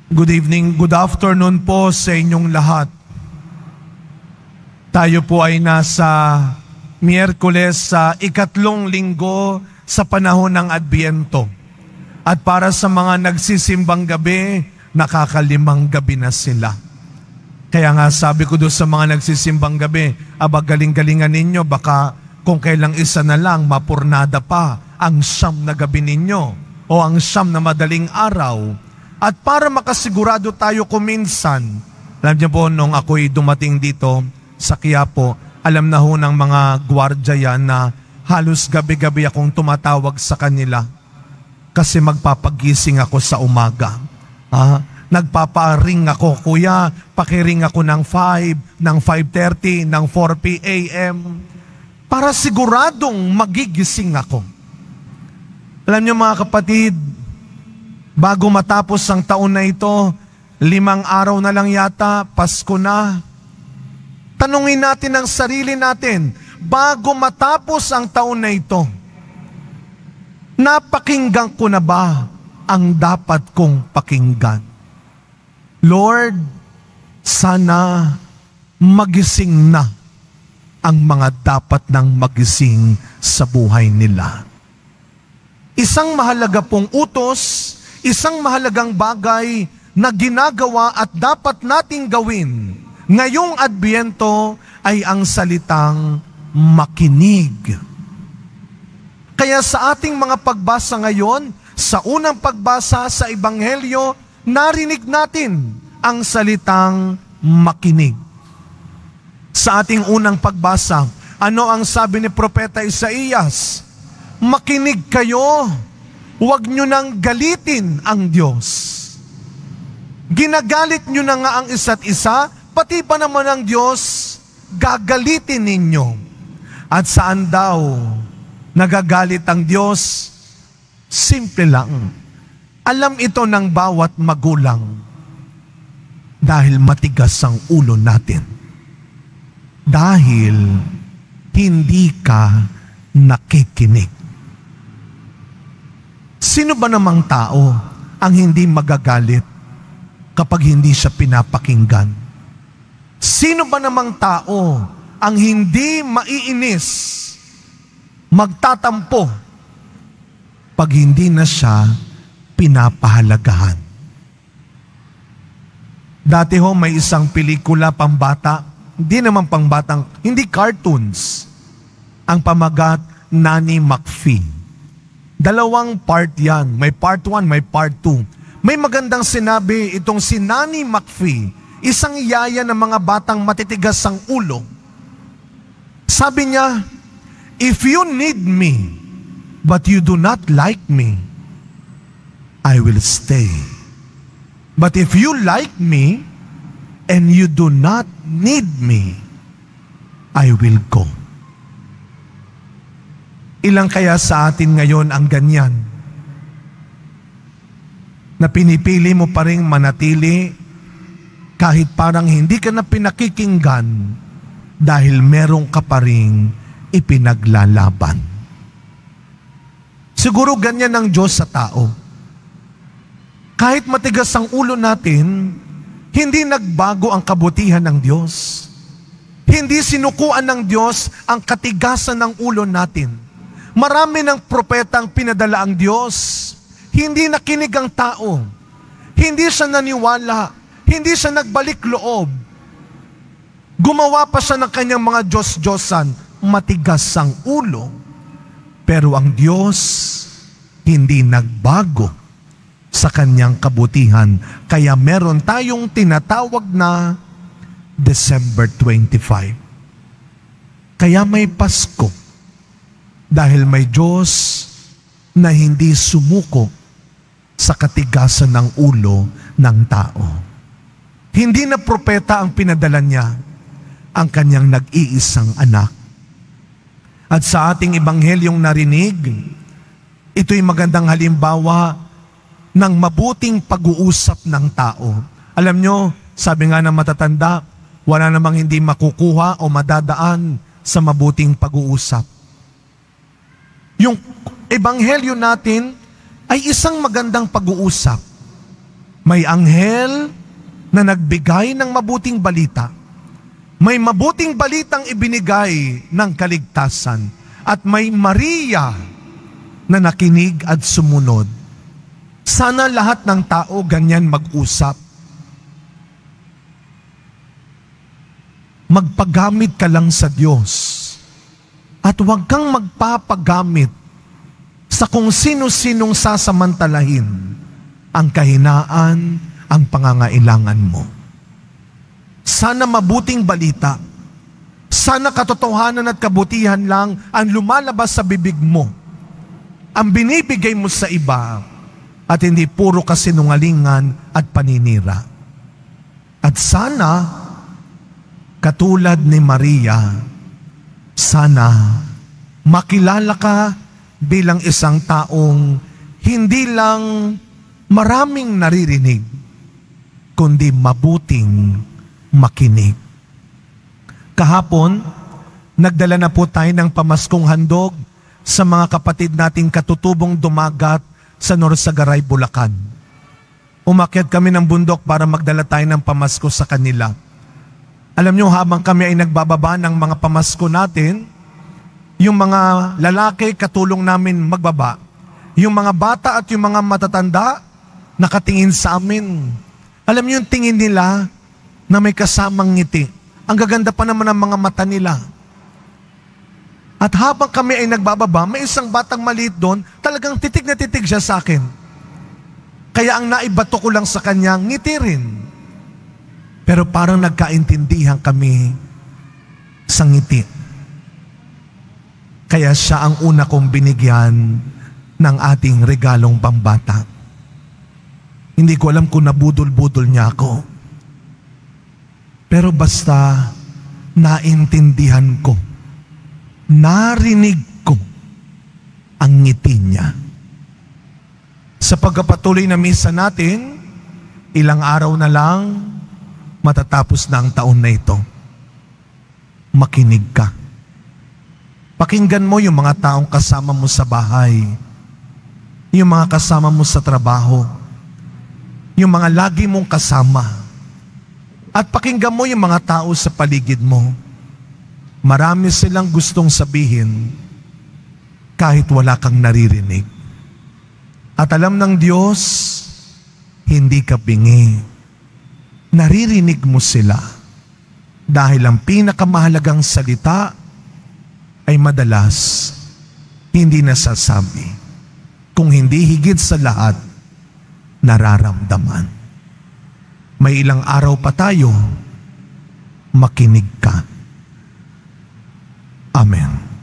Good evening, good afternoon po sa inyong lahat. Tayo po ay nasa Miyerkules sa ikatlong linggo sa panahon ng Adbyento. At para sa mga nagsisimbang gabi, nakakalimang gabi na sila. Kaya nga sabi ko doon sa mga nagsisimbang gabi, galing-galingan ninyo, baka kung kailang isa na lang, mapurnada pa ang siyam na gabi ninyo o ang siyam na madaling araw. At para makasigurado tayo kuminsan, alam niyo po, nung ako'y dumating dito sa Quiapo, alam na ho ng mga gwardya yan na halos gabi-gabi akong tumatawag sa kanila kasi magpapagising ako sa umaga. Nagpaparing ako, kuya, pakiring ako ng 5, ng 5:30, ng 4 p.m. para siguradong magigising ako. Alam niyo mga kapatid, bago matapos ang taon na ito, 5 araw na lang yata, Pasko na. Tanungin natin ang sarili natin, bago matapos ang taon na ito, napakinggan ko na ba ang dapat kong pakinggan? Lord, sana magising na ang mga dapat nang magising sa buhay nila. Isang mahalaga pong utos, isang mahalagang bagay na ginagawa at dapat nating gawin ngayong Adbyento ay ang salitang makinig. Kaya sa ating mga pagbasa ngayon, sa unang pagbasa sa Ebanghelyo, narinig natin ang salitang makinig. Sa ating unang pagbasa, ano ang sabi ni Propeta Isaías? Makinig kayo. Huwag nyo nang galitin ang Diyos. Ginagalit nyo na nga ang isa't isa, pati pa naman ang Diyos, gagalitin ninyo. At saan daw nagagalit ang Diyos? Simple lang. Alam ito ng bawat magulang dahil matigas ang ulo natin. Dahil hindi ka nakikinig. Sino ba namang tao ang hindi magagalit kapag hindi siya pinapakinggan? Sino ba namang tao ang hindi maiinis, magtatampo, pag hindi na siya pinapahalagahan? Dati ho may isang pelikula pambata, hindi naman pangbatang, hindi cartoons, ang pamagat Nanny McPhee. 2 part yan. May part 1, may part 2. May magandang sinabi itong si Nanny McPhee, isang yaya ng mga batang matitigas ang ulo. Sabi niya, if you need me, but you do not like me, I will stay. But if you like me, and you do not need me, I will go. Ilang kaya sa atin ngayon ang ganyan? Na pinipili mo pa rin manatili kahit parang hindi ka na pinakikinggan dahil merong ka pa rin ipinaglalaban. Siguro ganyan ang Diyos sa tao. Kahit matigas ang ulo natin, hindi nagbago ang kabutihan ng Diyos. Hindi sinukuan ng Diyos ang katigasan ng ulo natin. Marami ng propetang pinadala ang Diyos. Hindi nakinig ang tao. Hindi siya naniwala. Hindi siya nagbalik loob. Gumawa pa siya ng kanyang mga Diyos-Diyosan. Matigas ang ulo. Pero ang Diyos hindi nagbago sa kanyang kabutihan. Kaya meron tayong tinatawag na December 25. Kaya may Pasko. Dahil may Diyos na hindi sumuko sa katigasan ng ulo ng tao. Hindi na propeta ang pinadala niya, ang kanyang nag-iisang anak. At sa ating ebanghelyong narinig, ito'y magandang halimbawa ng mabuting pag-uusap ng tao. Alam nyo, sabi nga ng matatanda, wala namang hindi makukuha o madadaan sa mabuting pag-uusap. Yung ebanghelyo natin ay isang magandang pag-uusap. May anghel na nagbigay ng mabuting balita. May mabuting balitang ibinigay ng kaligtasan. At may Maria na nakinig at sumunod. Sana lahat ng tao ganyan mag-usap. Magpagamit ka lang sa Diyos. At huwag kang magpapagamit sa kung sino-sinong sasamantalahin ang kahinaan, ang pangangailangan mo. Sana mabuting balita, sana katotohanan at kabutihan lang ang lumalabas sa bibig mo, ang binibigay mo sa iba, at hindi puro kasinungalingan at paninira. At sana, katulad ni Maria, sana makilala ka bilang isang taong hindi lang maraming naririnig, kundi mabuting makinig. Kahapon, nagdala na po tayo ng pamaskong handog sa mga kapatid nating katutubong dumagat sa Norsagaray, Bulacan. Umakyat kami ng bundok para magdala tayo ng pamasko sa kanila. Alam nyo, habang kami ay nagbababa ng mga pamasko natin, yung mga lalaki katulong namin magbaba, yung mga bata at yung mga matatanda nakatingin sa amin. Alam nyo yung tingin nila na may kasamang ngiti. Ang gaganda pa naman ng mga mata nila. At habang kami ay nagbababa, may isang batang maliit doon, talagang titig na titig siya sa akin. Kaya ang naibato ko lang sa kanya, ngiti rin. Pero parang nagkaintindihan kami sa ngiti. Kaya siya ang una kong binigyan ng ating regalong pambata. Hindi ko alam kung nabudol-budol niya ako. Pero basta naintindihan ko, narinig ko ang ngiti niya. Sa pagpapatuloy na misa natin, ilang araw na lang matatapos na ang taon na ito. Makinig ka. Pakinggan mo yung mga taong kasama mo sa bahay, yung mga kasama mo sa trabaho, yung mga lagi mong kasama. At pakinggan mo yung mga tao sa paligid mo. Marami silang gustong sabihin kahit wala kang naririnig. At alam ng Diyos, hindi ka bingi. Naririnig mo sila dahil ang pinakamahalagang salita ay madalas hindi nasasabi, kung hindi higit sa lahat nararamdaman. May ilang araw pa tayo, makinig ka. Amen.